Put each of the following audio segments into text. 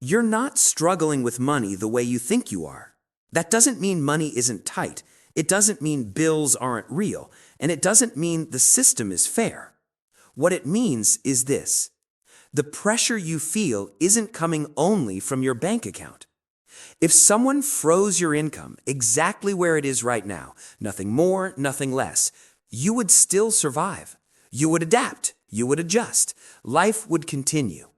You're not struggling with money the way you think you are. That doesn't mean money isn't tight. It doesn't mean bills aren't real. And it doesn't mean the system is fair. What it means is this: the pressure you feel isn't coming only from your bank account. If someone froze your income exactly where it is right now, nothing more, nothing less, you would still survive. You would adapt. You would adjust. Life would continue.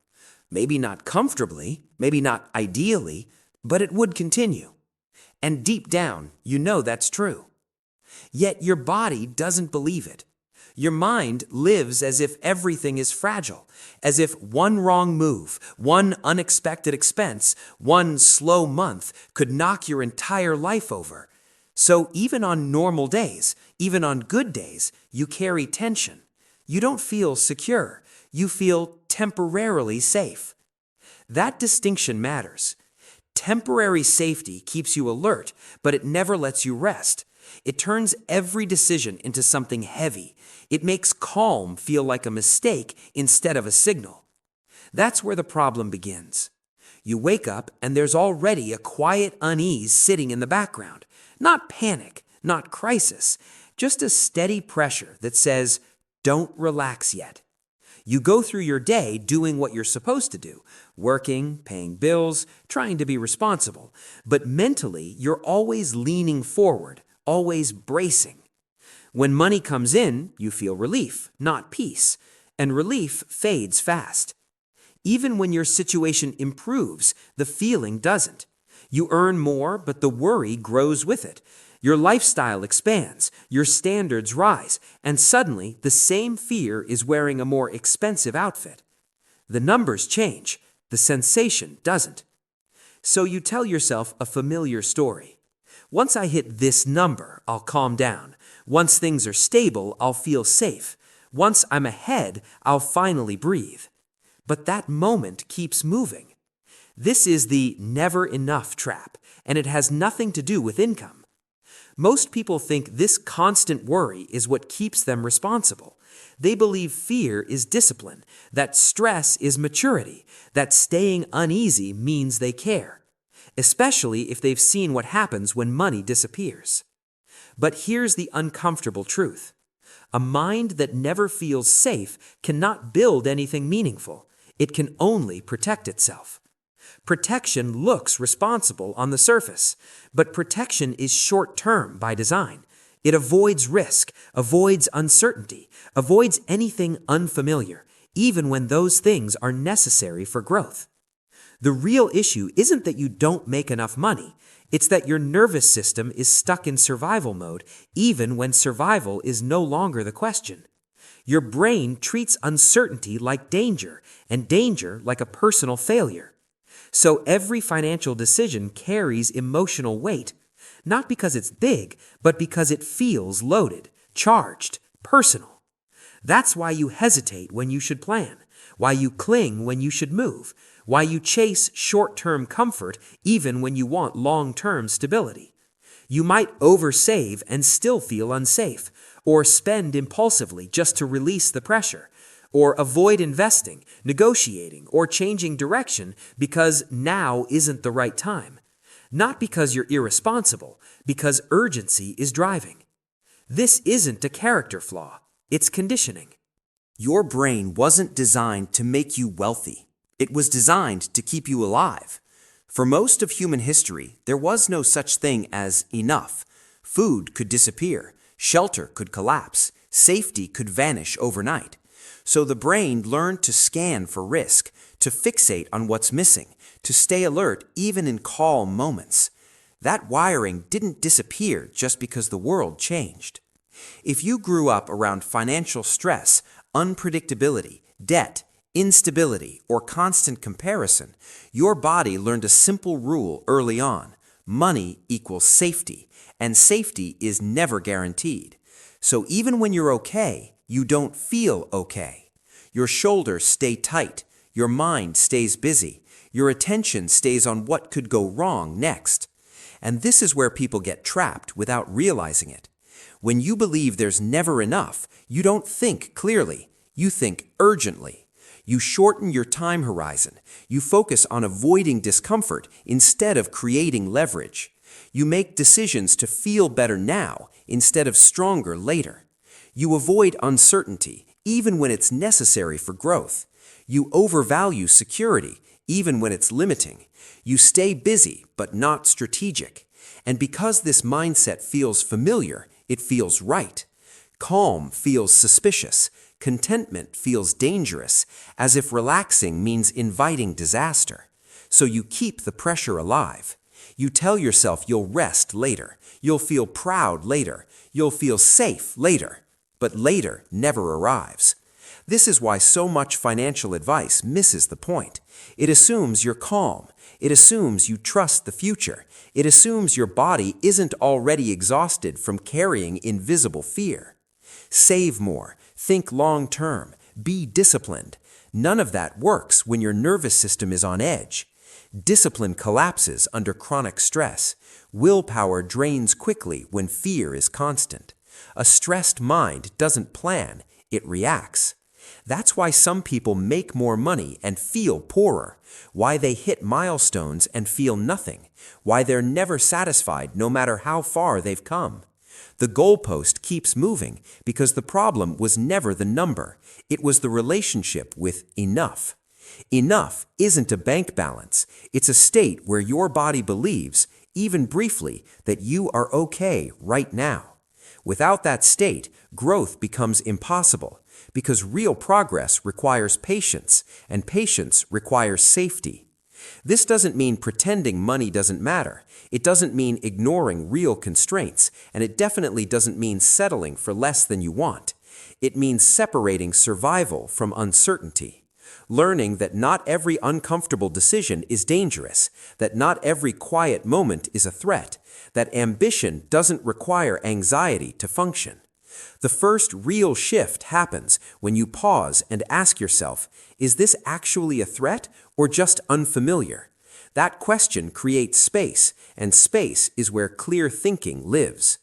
Maybe not comfortably, maybe not ideally, but it would continue. And deep down, you know that's true. Yet your body doesn't believe it. Your mind lives as if everything is fragile, as if one wrong move, one unexpected expense, one slow month could knock your entire life over. So even on normal days, even on good days, you carry tension. You don't feel secure. You feel temporarily safe. That distinction matters. Temporary safety keeps you alert, but it never lets you rest. It turns every decision into something heavy. It makes calm feel like a mistake instead of a signal. That's where the problem begins. You wake up and there's already a quiet unease sitting in the background. Not panic, not crisis, just a steady pressure that says, don't relax yet. You go through your day doing what you're supposed to do, working, paying bills, trying to be responsible. But mentally, you're always leaning forward, always bracing. When money comes in, you feel relief, not peace, and relief fades fast. Even when your situation improves, the feeling doesn't. You earn more, but the worry grows with it. Your lifestyle expands, your standards rise, and suddenly the same fear is wearing a more expensive outfit. The numbers change, the sensation doesn't. So you tell yourself a familiar story. Once I hit this number, I'll calm down. Once things are stable, I'll feel safe. Once I'm ahead, I'll finally breathe. But that moment keeps moving. This is the never enough trap, and it has nothing to do with income. Most people think this constant worry is what keeps them responsible. They believe fear is discipline, that stress is maturity, that staying uneasy means they care, especially if they've seen what happens when money disappears. But here's the uncomfortable truth. A mind that never feels safe cannot build anything meaningful. It can only protect itself. Protection looks responsible on the surface, but protection is short-term by design. It avoids risk, avoids uncertainty, avoids anything unfamiliar, even when those things are necessary for growth. The real issue isn't that you don't make enough money. It's that your nervous system is stuck in survival mode, even when survival is no longer the question. Your brain treats uncertainty like danger, and danger like a personal failure. So every financial decision carries emotional weight, not because it's big, but because it feels loaded, charged, personal. That's why you hesitate when you should plan, why you cling when you should move, why you chase short-term comfort even when you want long-term stability. You might oversave and still feel unsafe, or spend impulsively just to release the pressure, or avoid investing, negotiating, or changing direction because now isn't the right time. Not because you're irresponsible, because urgency is driving. This isn't a character flaw, it's conditioning. Your brain wasn't designed to make you wealthy. It was designed to keep you alive. For most of human history, there was no such thing as enough. Food could disappear, shelter could collapse, safety could vanish overnight. So the brain learned to scan for risk, to fixate on what's missing, to stay alert even in calm moments. That wiring didn't disappear just because the world changed. If you grew up around financial stress, unpredictability, debt, instability, or constant comparison, your body learned a simple rule early on. Money equals safety, and safety is never guaranteed. So even when you're okay, you don't feel okay. Your shoulders stay tight, your mind stays busy, your attention stays on what could go wrong next. And this is where people get trapped without realizing it. When you believe there's never enough, you don't think clearly, you think urgently. You shorten your time horizon. You focus on avoiding discomfort instead of creating leverage. You make decisions to feel better now instead of stronger later. You avoid uncertainty, even when it's necessary for growth. You overvalue security, even when it's limiting. You stay busy, but not strategic. And because this mindset feels familiar, it feels right. Calm feels suspicious. Contentment feels dangerous, as if relaxing means inviting disaster. So you keep the pressure alive. You tell yourself you'll rest later, you'll feel proud later, you'll feel safe later. But later never arrives. This is why so much financial advice misses the point. It assumes you're calm. It assumes you trust the future. It assumes your body isn't already exhausted from carrying invisible fear. Save more. Think long term. Be disciplined. None of that works when your nervous system is on edge. Discipline collapses under chronic stress. Willpower drains quickly when fear is constant. A stressed mind doesn't plan, it reacts. That's why some people make more money and feel poorer, why they hit milestones and feel nothing, why they're never satisfied no matter how far they've come. The goalpost keeps moving because the problem was never the number, it was the relationship with enough. Enough isn't a bank balance, it's a state where your body believes, even briefly, that you are okay right now. Without that state, growth becomes impossible because real progress requires patience, and patience requires safety. This doesn't mean pretending money doesn't matter. It doesn't mean ignoring real constraints, and it definitely doesn't mean settling for less than you want. It means separating survival from uncertainty. Learning that not every uncomfortable decision is dangerous, that not every quiet moment is a threat, that ambition doesn't require anxiety to function. The first real shift happens when you pause and ask yourself, is this actually a threat or just unfamiliar? That question creates space, and space is where clear thinking lives.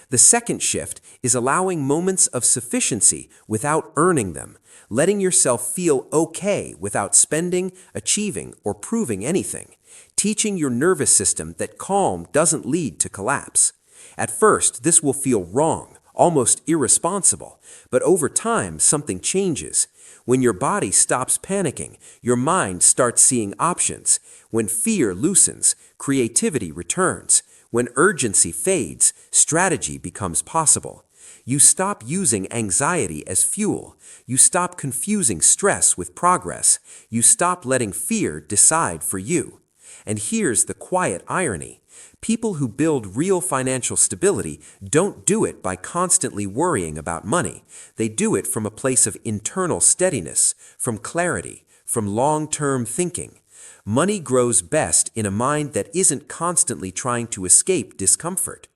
The second shift is allowing moments of sufficiency without earning them, letting yourself feel okay without spending, achieving, or proving anything, teaching your nervous system that calm doesn't lead to collapse. At first, this will feel wrong, almost irresponsible, but over time, something changes. When your body stops panicking, your mind starts seeing options. When fear loosens, creativity returns. When urgency fades, strategy becomes possible. You stop using anxiety as fuel. You stop confusing stress with progress. You stop letting fear decide for you. And here's the quiet irony. People who build real financial stability don't do it by constantly worrying about money. They do it from a place of internal steadiness, from clarity, from long-term thinking. Money grows best in a mind that isn't constantly trying to escape discomfort.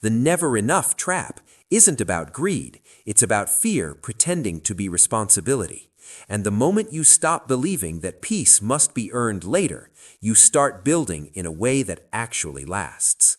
The never enough trap isn't about greed, it's about fear pretending to be responsibility. And the moment you stop believing that peace must be earned later, you start building in a way that actually lasts.